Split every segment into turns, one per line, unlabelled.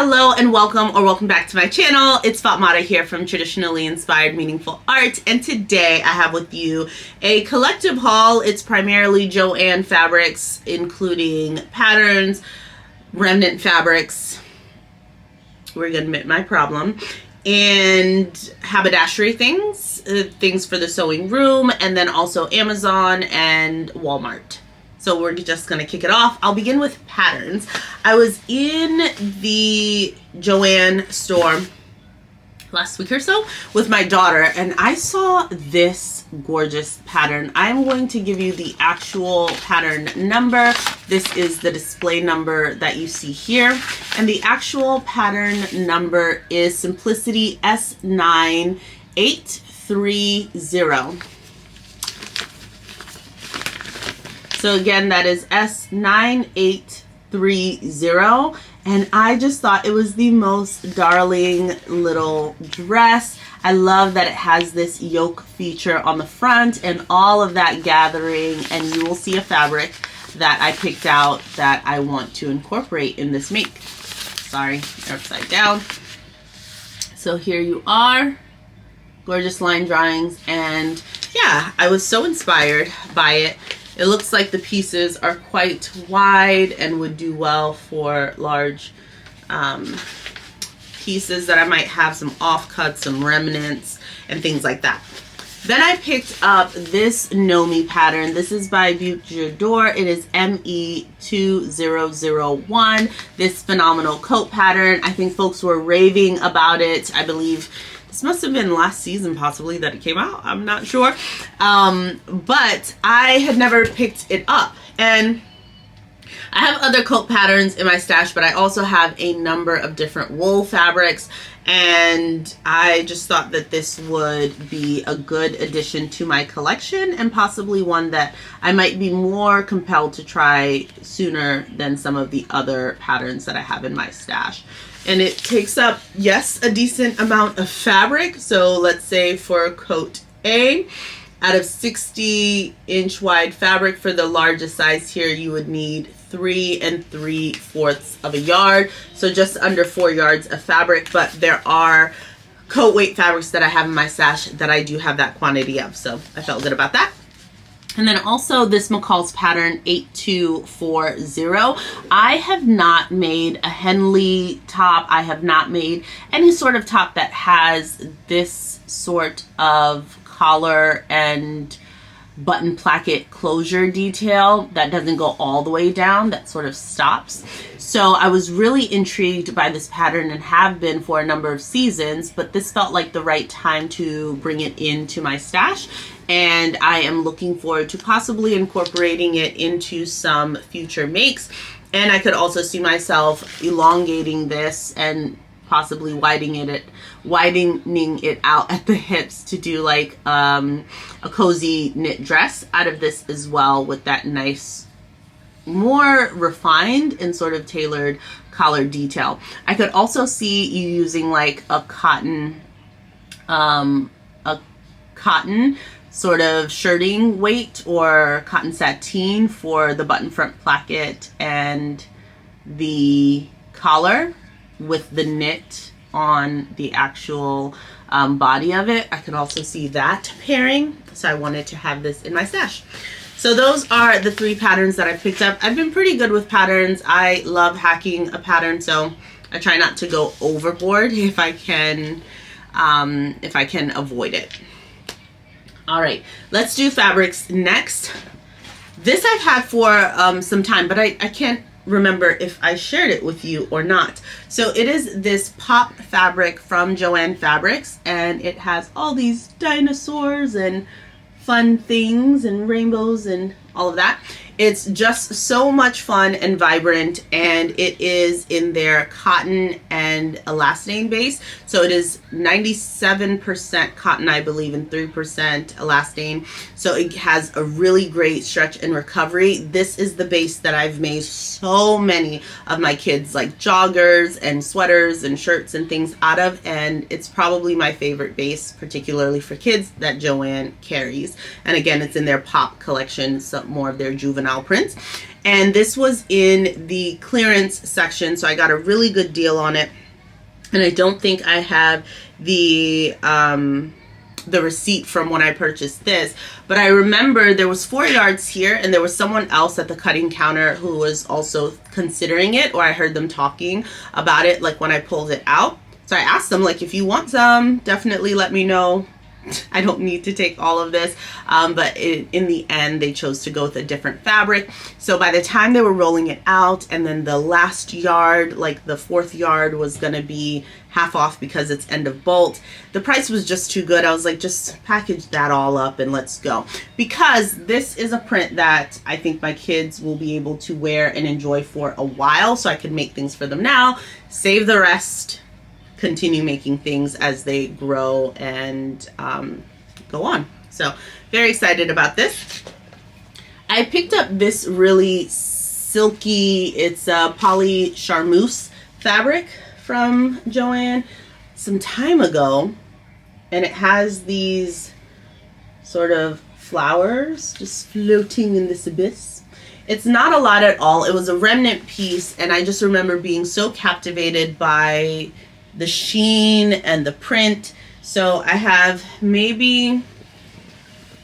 Hello and welcome back to my channel. It's Fatmata here from Traditionally Inspired Meaningful Art, and today I have with you a collective haul. It's primarily Joann fabrics, including patterns, remnant fabrics, we're gonna admit my problem, and haberdashery things, things for the sewing room, and then also Amazon and Walmart. So we're just gonna kick it off. I'll begin with patterns. I was in the Joann store last week or so with my daughter, and I saw this gorgeous pattern. I'm going to give you the actual pattern number. This is the display number that you see here, and the actual pattern number is Simplicity S9830. So again, that is S9830, and I just thought it was the most darling little dress. I love that it has this yoke feature on the front and all of that gathering, and you will see a fabric that I picked out that I want to incorporate in this make. Sorry, they're upside down. So here you are, gorgeous line drawings, and yeah, I was so inspired by it. It looks like the pieces are quite wide and would do well for large pieces that I might have some offcuts, some remnants, and things like that. Then I picked up this Nomi pattern. This is by Butte J'adore. It is ME2001. This phenomenal coat pattern. I think folks were raving about it. I believe this must have been last season possibly that it came out. I'm not sure. But I had never picked it up. And I have other coat patterns in my stash, but I also have a number of different wool fabrics. And I just thought that this would be a good addition to my collection, and possibly one that I might be more compelled to try sooner than some of the other patterns that I have in my stash. And it takes up, yes, a decent amount of fabric. So let's say for coat A, out of 60-inch wide fabric for the largest size here, you would need 3 3/4 of a yard. So just under 4 yards of fabric. But there are coat weight fabrics that I have in my stash that I do have that quantity of. So I felt good about that. And then also this McCall's pattern 8240. I have not made a Henley top. I have not made any sort of top that has this sort of collar and button placket closure detail that doesn't go all the way down, that sort of stops. So I was really intrigued by this pattern and have been for a number of seasons, but this felt like the right time to bring it into my stash. And I am looking forward to possibly incorporating it into some future makes. And I could also see myself elongating this and possibly widening it out at the hips to do like a cozy knit dress out of this as well, with that nice, more refined and sort of tailored collar detail. I could also see you using like a cotton sort of shirting weight or cotton sateen for the button front placket and the collar, with the knit on the actual body of it. I could also see that pairing, so I wanted to have this in my stash. So those are the 3 patterns that I picked up. I've been pretty good with patterns. I love hacking a pattern, so I try not to go overboard if I can avoid it. All right, let's do fabrics next. This I've had for some time, but I can't remember if I shared it with you or not. So it is this pop fabric from Joann Fabrics, and it has all these dinosaurs and fun things and rainbows and all of that. It's just so much fun and vibrant, and it is in their cotton and elastane base. So it is 97% cotton, I believe, and 3% elastane. So it has a really great stretch and recovery. This is the base that I've made so many of my kids like joggers and sweaters and shirts and things out of, and it's probably my favorite base, particularly for kids, that Joann carries. And again, it's in their pop collection, so more of their juvenile prints. And this was in the clearance section, so I got a really good deal on it. And I don't think I have the receipt from when I purchased this, but I remember there was 4 yards here, and there was someone else at the cutting counter who was also considering it, or I heard them talking about it like when I pulled it out. So I asked them, like, if you want some, definitely let me know. I don't need to take all of this, but in the end they chose to go with a different fabric. So by the time they were rolling it out, and then the last yard, like the 4th yard, was gonna be half off because it's end of bolt, the price was just too good. I was like, just package that all up and let's go, because this is a print that I think my kids will be able to wear and enjoy for a while, so I could make things for them now, save the rest, continue making things as they grow and go on. So very excited about this. I picked up this really silky, it's a poly charmeuse fabric from Joann some time ago, and it has these sort of flowers just floating in this abyss. It's not a lot at all. It was a remnant piece, and I just remember being so captivated by the sheen and the print. So I have maybe,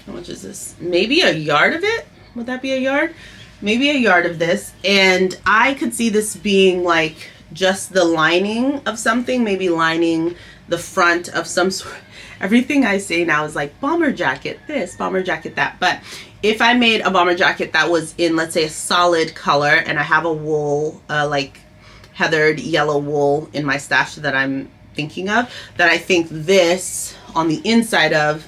how much is this? Maybe a yard of it. Would that be a yard? Maybe a yard of this. And I could see this being like just the lining of something, maybe lining the front of some sort. Everything I say now is like bomber jacket this, bomber jacket that. But if I made a bomber jacket that was in, let's say, a solid color, and I have a wool, like heathered yellow wool in my stash that I'm thinking of, that I think this on the inside of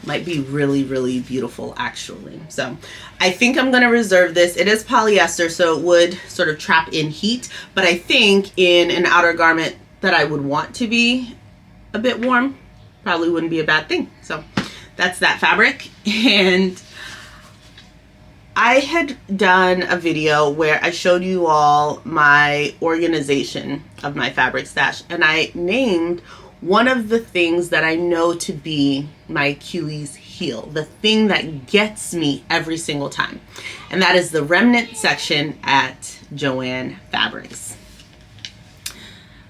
might be really, really beautiful actually. So I think I'm going to reserve this. It is polyester, so it would sort of trap in heat, but I think in an outer garment that I would want to be a bit warm, probably wouldn't be a bad thing. So that's that fabric. And I had done a video where I showed you all my organization of my fabric stash, and I named one of the things that I know to be my Achilles heel, the thing that gets me every single time, and that is the remnant section at Joann Fabrics.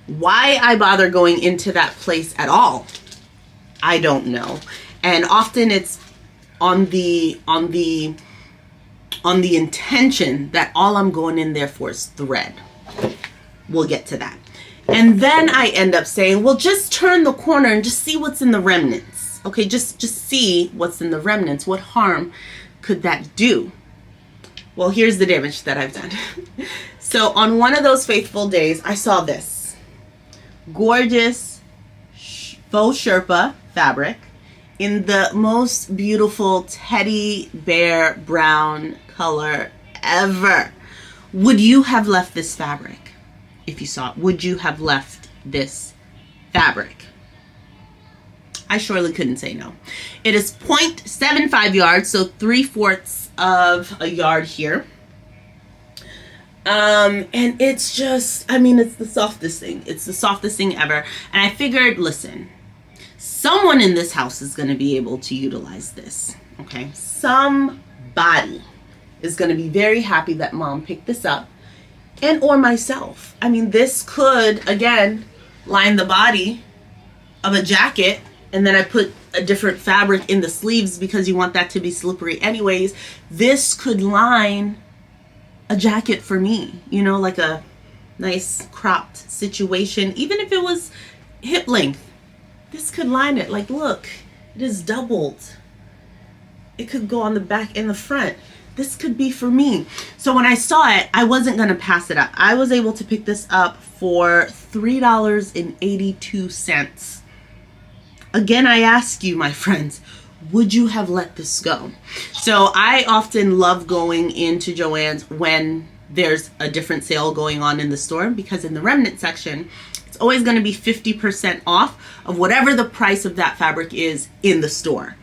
Why I bother going into that place at all, I don't know. And often it's on the intention that all I'm going in there for is thread. We'll get to that. And then I end up saying, well, just turn the corner and just see what's in the remnants. Okay, just see what's in the remnants. What harm could that do? Well, here's the damage that I've done. So on one of those faithful days, I saw this gorgeous faux Sherpa fabric in the most beautiful teddy bear brown color ever. Would you have left this fabric if you saw it? Would you have left this fabric? I surely couldn't say no. It is 0.75 yards, so 3/4 of a yard here. And it's just, I mean, it's the softest thing. It's the softest thing ever. And I figured, listen, someone in this house is going to be able to utilize this. Okay, somebody is going to be very happy that mom picked this up, and or myself. I mean, this could, again, line the body of a jacket, and then I put a different fabric in the sleeves because you want that to be slippery anyways. This could line a jacket for me, you know, like a nice cropped situation. Even if it was hip length, this could line it. Like, look, it is doubled. It could go on the back and the front. This could be for me. So when I saw it, I wasn't going to pass it up. I was able to pick this up for $3.82. Again, I ask you, my friends, would you have let this go? So I often love going into Joann's when there's a different sale going on in the store, because in the remnant section, it's always going to be 50% off of whatever the price of that fabric is in the store.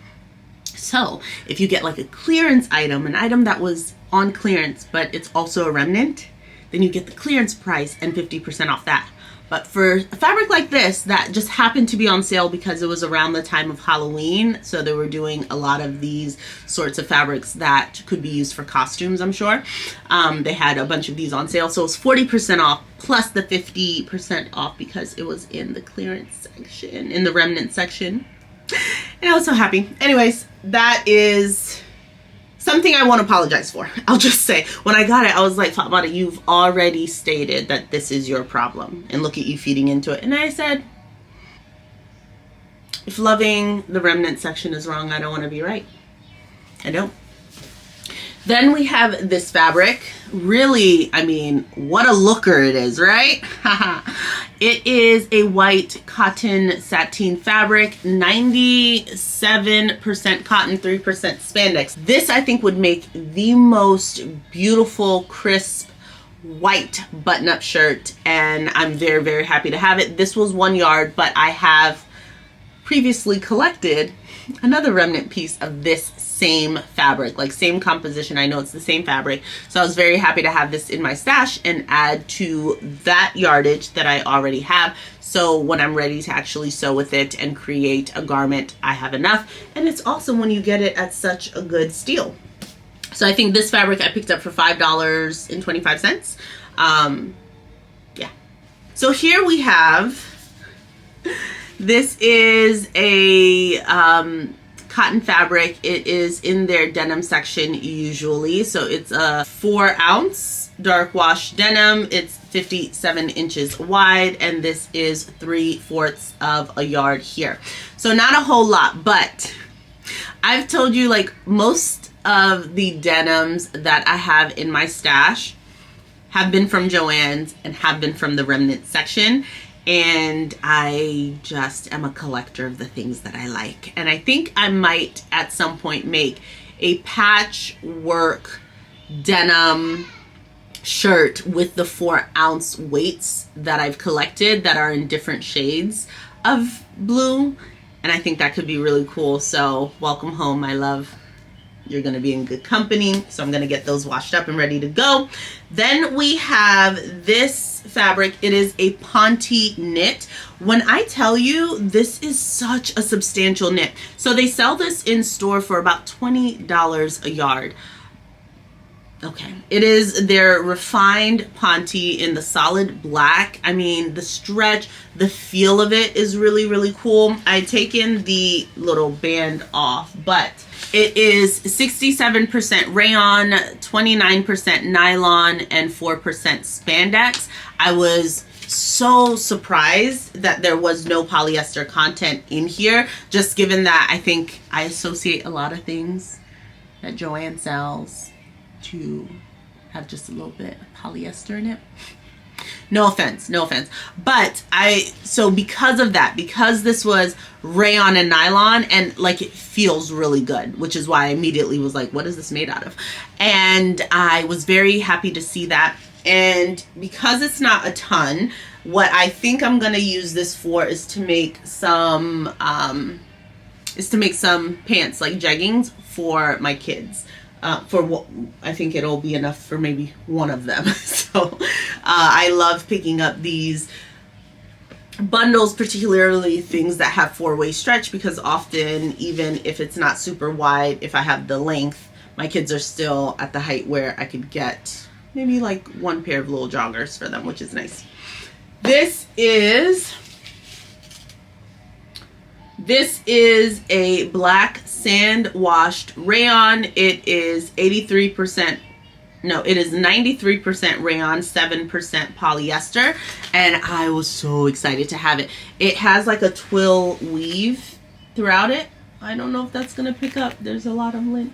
So if you get like a clearance item, an item that was on clearance, but it's also a remnant, then you get the clearance price and 50% off that. But for a fabric like this that just happened to be on sale because it was around the time of Halloween, so they were doing a lot of these sorts of fabrics that could be used for costumes, I'm sure. They had a bunch of these on sale, so it was 40% off plus the 50% off because it was in the clearance section, in the remnant section. And I was so happy. Anyways, that is something I won't apologize for. I'll just say, when I got it, I was like, Fatmata, you've already stated that this is your problem, and look at you feeding into it. And I said, if loving the remnant section is wrong, I don't want to be right. I don't. Then we have this fabric. Really, I mean, what a looker it is, right? It is a white cotton sateen fabric, 97% cotton, 3% spandex. This, I think, would make the most beautiful, crisp, white button-up shirt, and I'm very, very happy to have it. This was 1 yard, but I have previously collected another remnant piece of this same fabric, like same composition. I know it's the same fabric, so I was very happy to have this in my stash and add to that yardage that I already have, so when I'm ready to actually sew with it and create a garment, I have enough. And it's awesome when you get it at such a good steal. So I think this fabric I picked up for $5.25. Yeah. So here we have, this is a cotton fabric. It is in their denim section usually. So it's a 4-ounce dark wash denim. It's 57 inches wide, and this is 3/4 of a yard here. So not a whole lot, but I've told you, like, most of the denims that I have in my stash have been from Joann's and have been from the remnant section. And I just am a collector of the things that I like. And I think I might at some point make a patchwork denim shirt with the 4-ounce weights that I've collected that are in different shades of blue. And I think that could be really cool. So welcome home, my love. You're going to be in good company. So I'm going to get those washed up and ready to go. Then we have this fabric. It is a Ponte knit. When I tell you, this is such a substantial knit. So they sell this in store for about $20 a yard. Okay, it is their refined Ponte in the solid black. I mean, the stretch, the feel of it is really, really cool. I had taken the little band off, but it is 67% rayon, 29% nylon, and 4% spandex. I was so surprised that there was no polyester content in here, just given that I think I associate a lot of things that Joann sells to have just a little bit of polyester in it. No offense, no offense. But so because of that, because this was rayon and nylon, and like, it feels really good, which is why I immediately was like, what is this made out of? And I was very happy to see that. And because it's not a ton, what I think I'm gonna use this for is to make some pants, like jeggings for my kids. For what I think it'll be enough for maybe one of them. So I love picking up these bundles, particularly things that have 4-way stretch, because often, even if it's not super wide, if I have the length, my kids are still at the height where I could get maybe like one pair of little joggers for them, which is nice. This is a black sand washed rayon. It is 93%, no, it is 93% rayon, 7% polyester, and I was so excited to have it. It has like a twill weave throughout it. I don't know if that's gonna pick up. There's a lot of lint.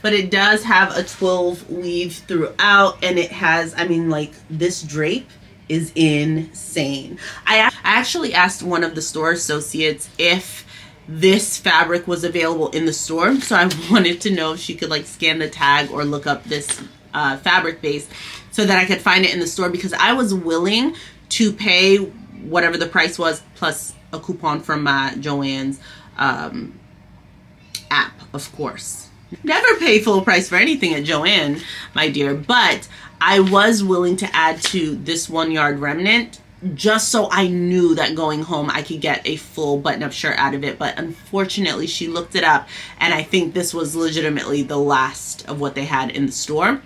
But it does have a twill weave throughout, and it has, I mean, like, this drape is insane. I actually asked one of the store associates if this fabric was available in the store, so I wanted to know if she could like scan the tag or look up this fabric base so that I could find it in the store, because I was willing to pay whatever the price was plus a coupon from Joann's app, of course. Never pay full price for anything at Joann, my dear, but I was willing to add to this 1 yard remnant just so I knew that going home I could get a full button-up shirt out of it. But unfortunately, she looked it up, and I think this was legitimately the last of what they had in the store.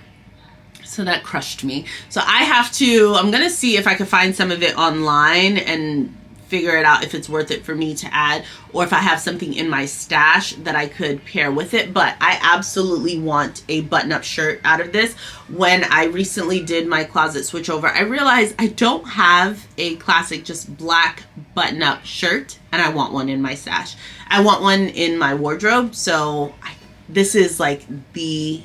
So that crushed me. So I'm gonna see if I could find some of it online and figure it out if it's worth it for me to add, or if I have something in my stash that I could pair with it. But I absolutely want a button-up shirt out of this. When I recently did my closet switch over, I realized I don't have a classic just black button-up shirt, and I want one in my stash. I want one in my wardrobe. So this is like the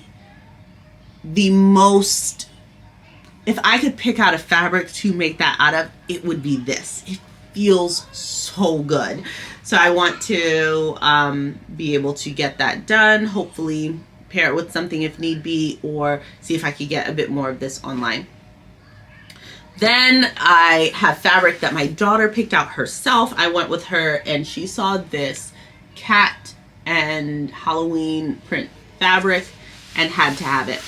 most, if I could pick out a fabric to make that out of, it would be this. It feels so good. So I want to be able to get that done, hopefully pair it with something if need be, or see if I could get a bit more of this online. Then I have fabric that my daughter picked out herself. I went with her and she saw this cat and Halloween print fabric and had to have it.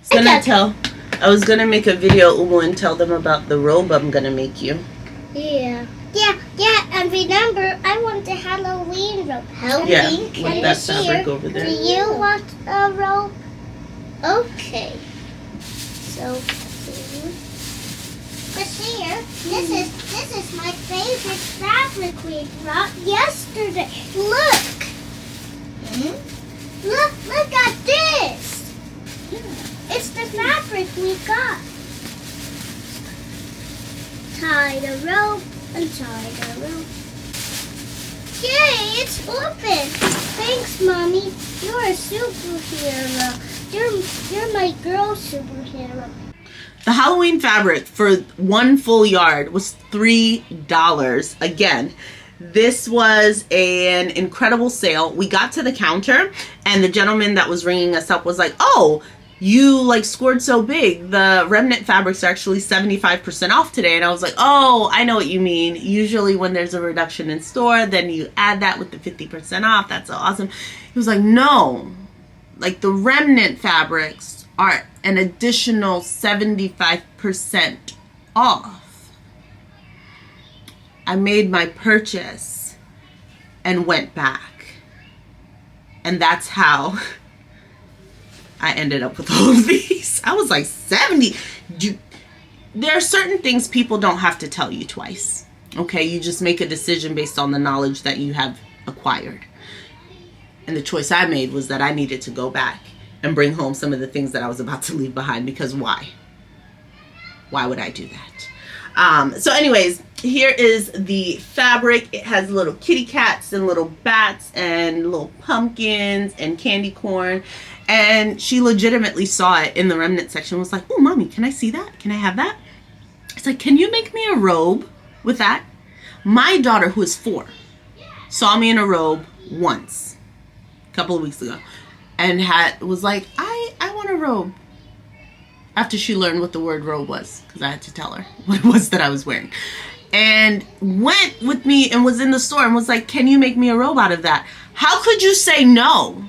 So I was gonna make a video, Umu, and tell them about the robe I'm gonna make you.
Yeah, and remember, I want the Halloween robe.
Halloween, yeah, with that fabric over there.
Do you want a robe? Okay. So, Bashir, this is my favorite fabric we brought yesterday. Look! Look at this! It's the fabric we got. Tie the rope and tie the rope. Yay, it's open. Thanks, Mommy. You're a superhero. You're my girl superhero.
The Halloween fabric for 1 full yard was $3. Again, this was an incredible sale. We got to the counter and the gentleman that was ringing us up was like, oh, you like scored so big. The remnant fabrics are actually 75% off today. And I was like, oh, I know what you mean. Usually when there's a reduction in store, then you add that with the 50% off. That's so awesome. He was like, no, like the remnant fabrics are an additional 75% off. I made my purchase and went back. And that's how I ended up with all of these. I was like, 70. There are certain things people don't have to tell you twice. Okay, you just make a decision based on the knowledge that you have acquired. And the choice I made was that I needed to go back and bring home some of the things that I was about to leave behind, because why? Why would I do that? So anyways, here is the fabric. It has little kitty cats and little bats and little pumpkins and candy corn. And she legitimately saw it in the remnant section, was like, oh, Mommy, can I see that? Can I have that? It's like, can you make me a robe with that? My daughter, who is 4, saw me in a robe once, a couple of weeks ago, and was like, I want a robe. After she learned what the word robe was, because I had to tell her what it was that I was wearing. And went with me and was in the store and was like, can you make me a robe out of that? How could you say no?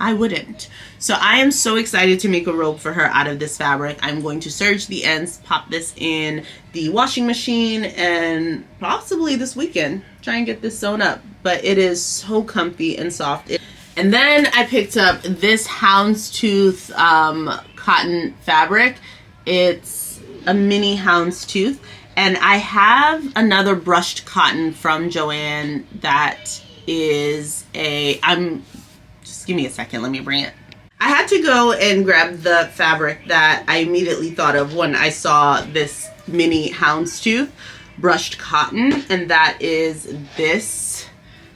I wouldn't. So I am so excited to make a robe for her out of this fabric. I'm going to serge the ends, pop this in the washing machine, and possibly this weekend try and get this sewn up. But it is so comfy and soft. And then I picked up this houndstooth cotton fabric. It's a mini houndstooth. And I have another brushed cotton from Joann that is just give me a second, let me bring it. I had to go and grab the fabric that I immediately thought of when I saw this mini houndstooth brushed cotton, and that is this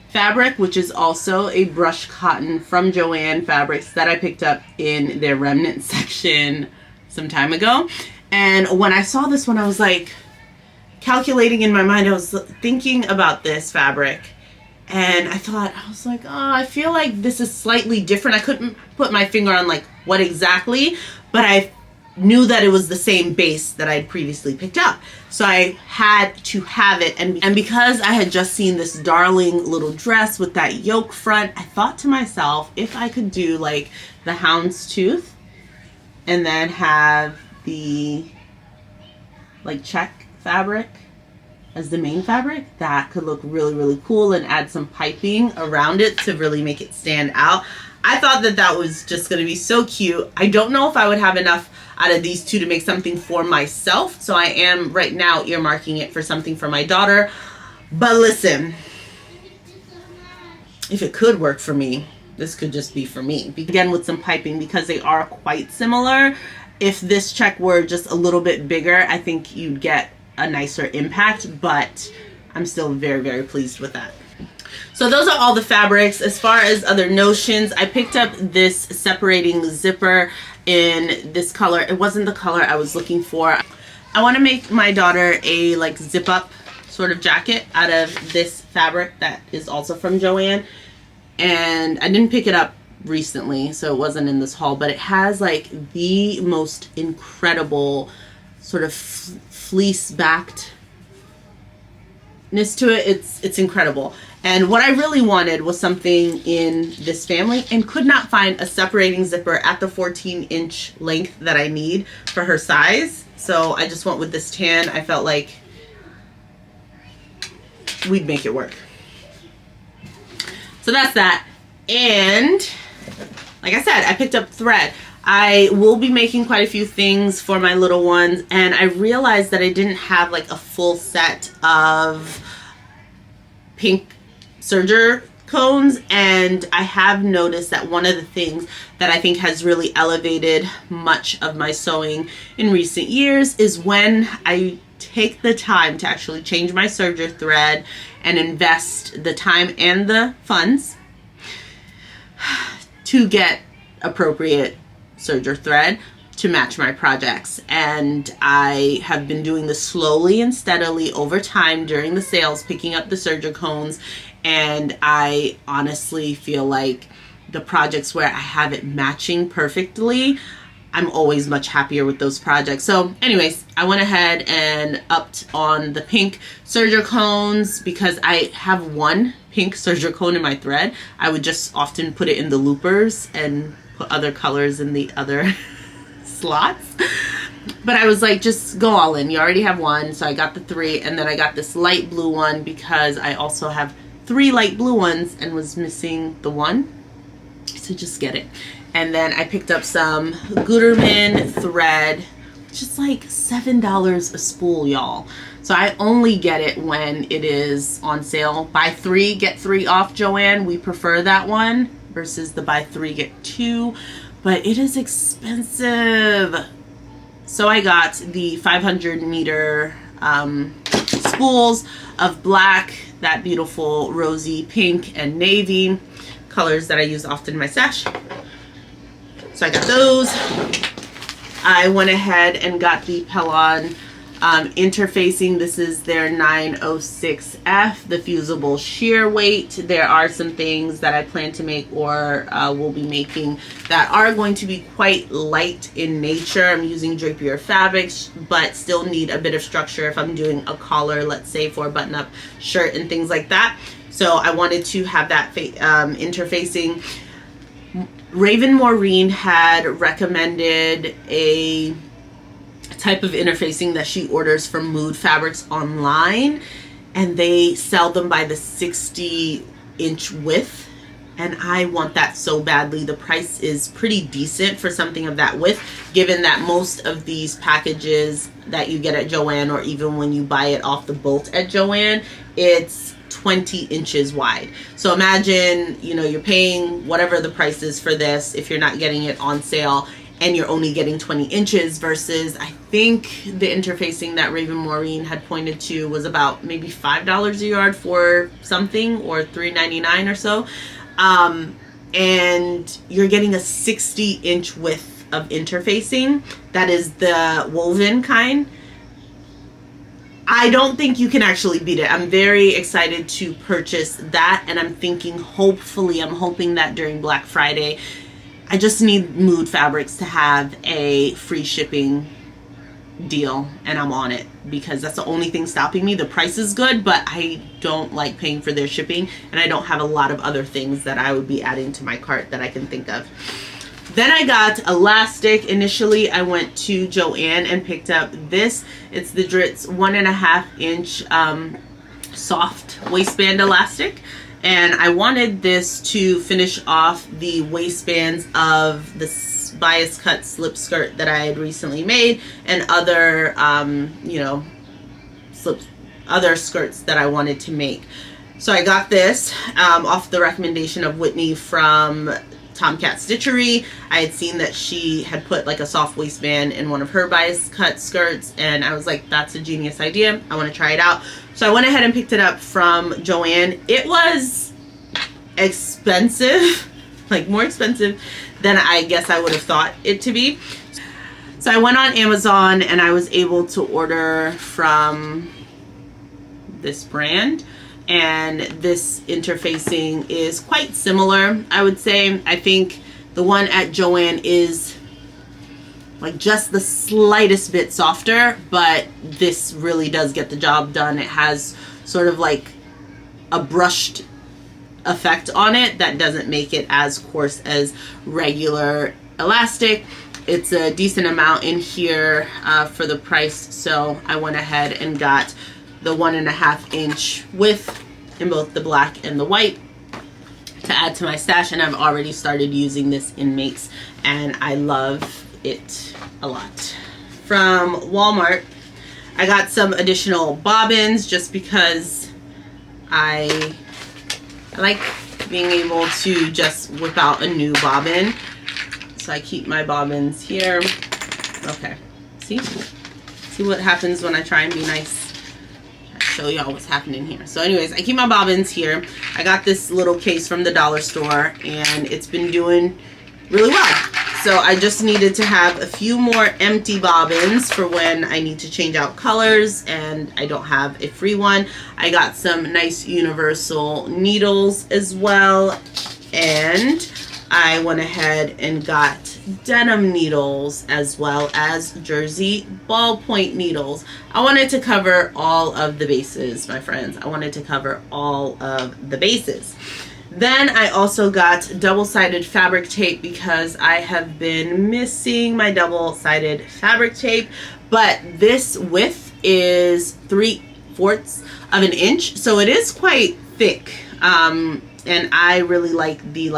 fabric, which is also a brushed cotton from Joann Fabrics that I picked up in their remnant section some time ago. And when I saw this one, I was like calculating in my mind. I was thinking about this fabric, and I was like, oh, I feel like this is slightly different. I couldn't put my finger on like what exactly, but I knew that it was the same base that I'd previously picked up. So I had to have it. And because I had just seen this darling little dress with that yoke front, I thought to myself, if I could do like the houndstooth and then have the like check fabric as the main fabric. That could look really, really cool, and add some piping around it to really make it stand out. I thought that that was just going to be so cute. I don't know if I would have enough out of these two to make something for myself, so I am right now earmarking it for something for my daughter. But listen, if it could work for me, this could just be for me. Again, with some piping, because they are quite similar. If this check were just a little bit bigger, I think you'd get a nicer impact, but I'm still very, very pleased with that. So those are all the fabrics. As far as other notions, I picked up this separating zipper in this color. It wasn't the color I was looking for. I want to make my daughter a like zip up sort of jacket out of this fabric that is also from Joann. And I didn't pick it up recently, so it wasn't in this haul, but it has like the most incredible sort of fleece backedness to it. It's incredible. And what I really wanted was something in this family, and could not find a separating zipper at the 14-inch length that I need for her size. So I just went with this tan. I felt like we'd make it work. So that's that. And like I said, I picked up thread. I will be making quite a few things for my little ones, and I realized that I didn't have like a full set of pink serger cones, and I have noticed that one of the things that I think has really elevated much of my sewing in recent years is when I take the time to actually change my serger thread and invest the time and the funds to get appropriate serger thread to match my projects. And I have been doing this slowly and steadily over time during the sales, picking up the serger cones, and I honestly feel like the projects where I have it matching perfectly, I'm always much happier with those projects. So anyways, I went ahead and upped on the pink serger cones because I have one pink serger cone in my thread. I would just often put it in the loopers and put other colors in the other slots. But I was like, just go all in. You already have one. So I got the 3, and then I got this light blue one because I also have 3 light blue ones and was missing the one. So just get it. And then I picked up some Gutermann thread, just like $7 a spool, y'all. So I only get it when it is on sale. Buy 3, get 3 off, Joann. We prefer that one versus the buy 3, get 2. But it is expensive. So I got the 500 meter spools of black, that beautiful rosy pink and navy, colors that I use often in my stash. So I got those. I went ahead and got the Pellon interfacing. This is their 906F, the fusible sheer weight. There are some things that I plan to make or will be making that are going to be quite light in nature. I'm using Drapier fabrics, but still need a bit of structure if I'm doing a collar, let's say, for a button-up shirt and things like that. So I wanted to have that interfacing. Raven Maureen had recommended a type of interfacing that she orders from Mood Fabrics online, and they sell them by the 60-inch width, and I want that so badly. The price is pretty decent for something of that width, given that most of these packages that you get at Joann, or even when you buy it off the bolt at Joann, it's 20 inches wide. So imagine, you know, you're paying whatever the price is for this if you're not getting it on sale, and you're only getting 20 inches versus, I think the interfacing that Raven Maureen had pointed to was about maybe $5 a yard for something, or $3.99 or so. And you're getting a 60-inch width of interfacing. That is the woven kind. I don't think you can actually beat it. I'm very excited to purchase that, and I'm thinking, hopefully, I'm hoping that during Black Friday, I just need Mood Fabrics to have a free shipping deal, and I'm on it, because that's the only thing stopping me. The price is good, but I don't like paying for their shipping, and I don't have a lot of other things that I would be adding to my cart that I can think of. Then I got elastic. Initially, I went to Joann and picked up this. It's the Dritz 1.5 inch soft waistband elastic. And I wanted this to finish off the waistbands of the bias cut slip skirt that I had recently made and other, you know, other skirts that I wanted to make. So I got this off the recommendation of Whitney from Tomcat Stitchery. I had seen that she had put like a soft waistband in one of her bias cut skirts, and I was like, that's a genius idea. I want to try it out. So I went ahead and picked it up from Joann. It was expensive, like more expensive than I guess I would have thought it to be. So I went on Amazon and I was able to order from this brand, and this interfacing is quite similar, I would say. I think the one at Joann is like just the slightest bit softer, but this really does get the job done. It has sort of like a brushed effect on it that doesn't make it as coarse as regular elastic. It's a decent amount in here for the price, so I went ahead and got the 1.5 inch width in both the black and the white to add to my stash, and I've already started using this in makes and I love it a lot. From Walmart, I got some additional bobbins just because I like being able to just whip out a new bobbin. So I keep my bobbins here. Okay, see what happens when I try and be nice. Show y'all what's happening here. So anyways, I keep my bobbins here. I got this little case from the dollar store and it's been doing really well. So I just needed to have a few more empty bobbins for when I need to change out colors and I don't have a free one. I got some nice universal needles as well, and I went ahead and got denim needles as well as jersey ballpoint needles. I wanted to cover all of the bases, my friends. I wanted to cover all of the bases. Then I also got double-sided fabric tape because I have been missing my double-sided fabric tape, but this width is 3/4 of an inch, so it is quite thick, and I really like the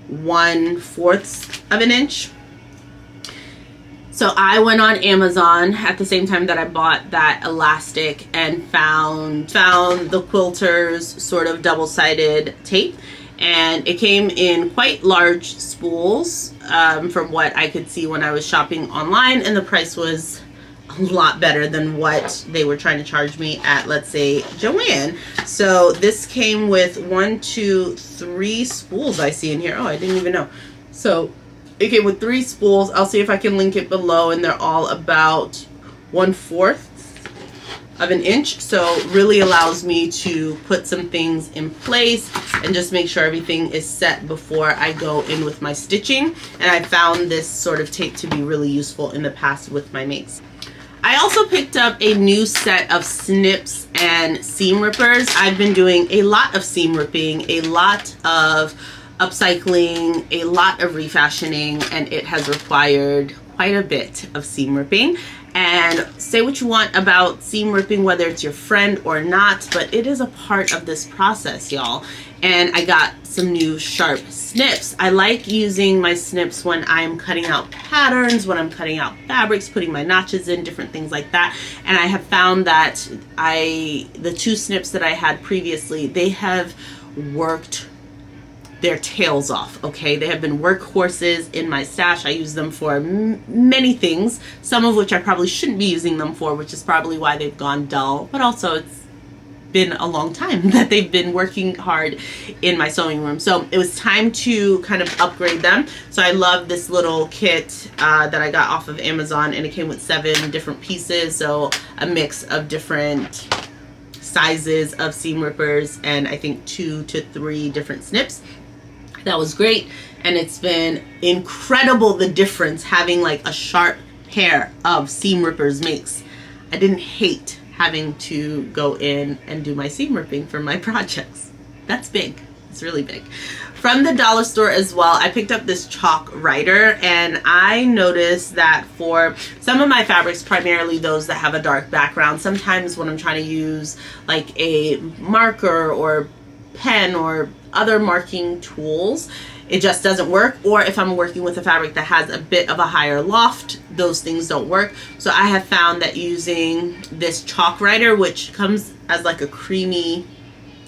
1/4 of an inch. So I went on Amazon at the same time that I bought that elastic and found the Quilters sort of double-sided tape, and it came in quite large spools from what I could see when I was shopping online, and the price was a lot better than what they were trying to charge me at, let's say, Joann. So this came with 1, 2, 3 spools I see in here. Oh, I didn't even know. So it came with 3 spools. I'll see if I can link it below, and they're all about 1/4 of an inch. So really allows me to put some things in place and just make sure everything is set before I go in with my stitching. And I found this sort of tape to be really useful in the past with my makes. I also picked up a new set of snips and seam rippers. I've been doing a lot of seam ripping, a lot of upcycling, a lot of refashioning, and it has required quite a bit of seam ripping. And say what you want about seam ripping, whether it's your friend or not, but it is a part of this process, y'all. And I got some new sharp snips. I like using my snips when I'm cutting out patterns, when I'm cutting out fabrics, putting my notches in, different things like that. And I have found that the 2 snips that I had previously, they have worked their tails off. Okay, they have been workhorses in my stash. I use them for many things, some of which I probably shouldn't be using them for, which is probably why they've gone dull, but also it's been a long time that they've been working hard in my sewing room. So it was time to kind of upgrade them. So I love this little kit that I got off of Amazon, and it came with 7 different pieces, so a mix of different sizes of seam rippers and I think 2 to 3 different snips. That was great, and it's been incredible the difference having like a sharp pair of seam rippers makes. I didn't hate having to go in and do my seam ripping for my projects. That's big. It's really big. From the dollar store as well, I picked up this chalk writer, and I noticed that for some of my fabrics, primarily those that have a dark background, sometimes when I'm trying to use like a marker or pen or other marking tools, it just doesn't work. Or if I'm working with a fabric that has a bit of a higher loft, those things don't work. So I have found that using this chalk writer, which comes as like a creamy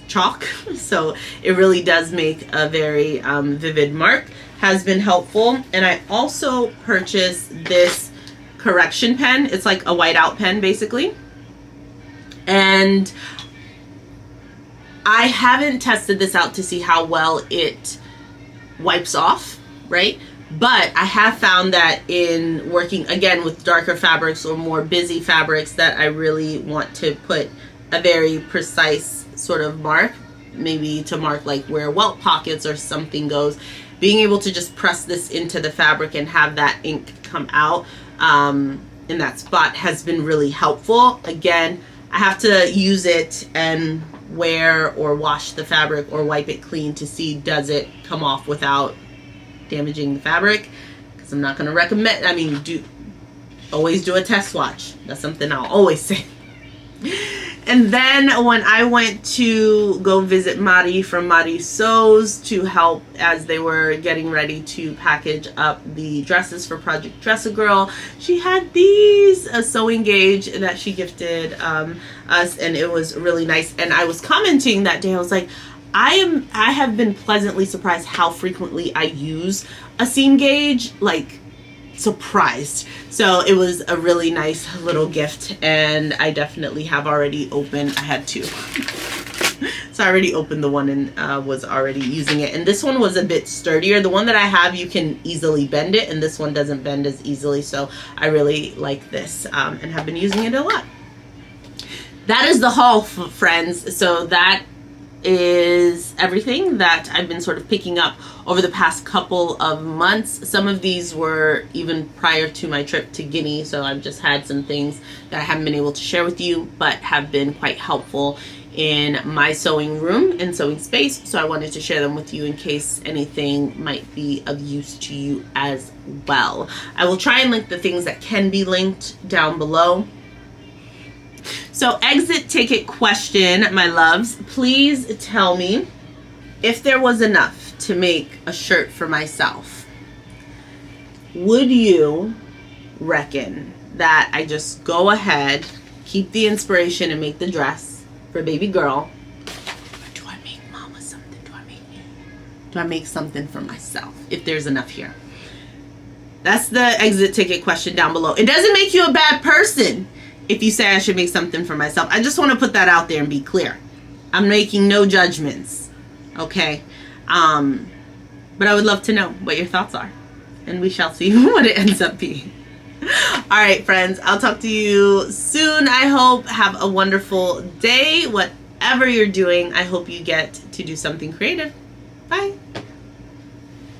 chalk, so it really does make a very vivid mark, has been helpful. And I also purchased this correction pen. It's like a whiteout pen basically, and I haven't tested this out to see how well it wipes off, right? But I have found that in working again with darker fabrics or more busy fabrics that I really want to put a very precise sort of mark, maybe to mark like where welt pockets or something goes, being able to just press this into the fabric and have that ink come out in that spot has been really helpful. Again, I have to use it and wear or wash the fabric or wipe it clean to see does it come off without damaging the fabric, because I'm not going to recommend, I mean, always do a test swatch. That's something I'll always say. And then when I went to go visit Mari from Mari Sews to help as they were getting ready to package up the dresses for Project Dress a Girl, she had these sewing gauge that she gifted us, and it was really nice. And I was commenting that day, I was like, I have been pleasantly surprised how frequently I use a seam gauge, like surprised. So it was a really nice little gift, and I definitely have already opened, I had two. So I already opened the one and was already using it. And this one was a bit sturdier. The one that I have, you can easily bend it, and this one doesn't bend as easily. So I really like this and have been using it a lot. That is the haul, friends. So that is everything that I've been sort of picking up over the past couple of months. Some of these were even prior to my trip to Guinea, so I've just had some things that I haven't been able to share with you, but have been quite helpful in my sewing room and sewing space. So I wanted to share them with you in case anything might be of use to you as well. I will try and link the things that can be linked down below. So exit ticket question, my loves, please tell me if there was enough to make a shirt for myself, would you reckon that I just go ahead, keep the inspiration and make the dress for baby girl? Or do I make mama something? Do I make something for myself if there's enough here? That's the exit ticket question down below. It doesn't make you a bad person if you say I should make something for myself. I just want to put that out there and be clear. I'm making no judgments, okay? But I would love to know what your thoughts are, and we shall see what it ends up being. All right, friends, I'll talk to you soon. I hope. Have a wonderful day. Whatever you're doing, I hope you get to do something creative. Bye.